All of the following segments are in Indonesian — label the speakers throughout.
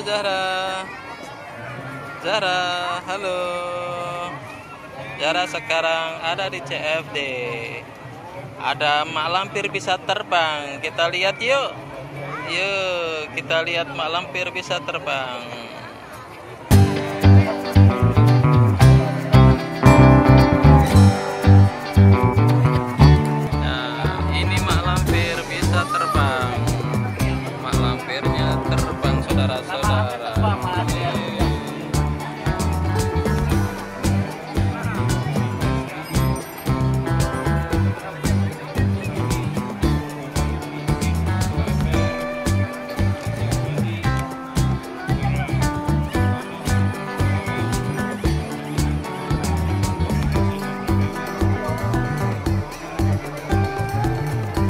Speaker 1: Zahra. Zahra, halo. Zahra sekarang ada di CFD. Ada mak lampir bisa terbang. Kita lihat yuk. Yuk, kita lihat mak lampir bisa terbang. Nah, ini mak lampir bisa terbang. Mak lampirnya terbang, saudara-saudara.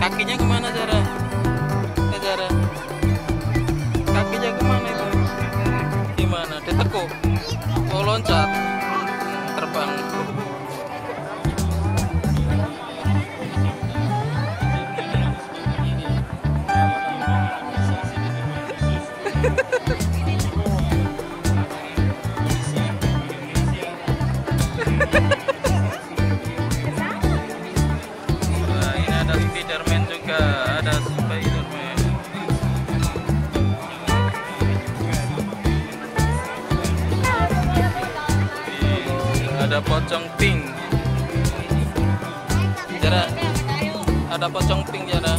Speaker 1: Kakinya kemana, Zahra? Zahra, kakinya kemana itu? Gimana? Ditekuk? Oh, loncat, terbang. Spiderman juga, ada Spiderman. Ada pocong pink. Zahra, ada pocong pink, Zahra.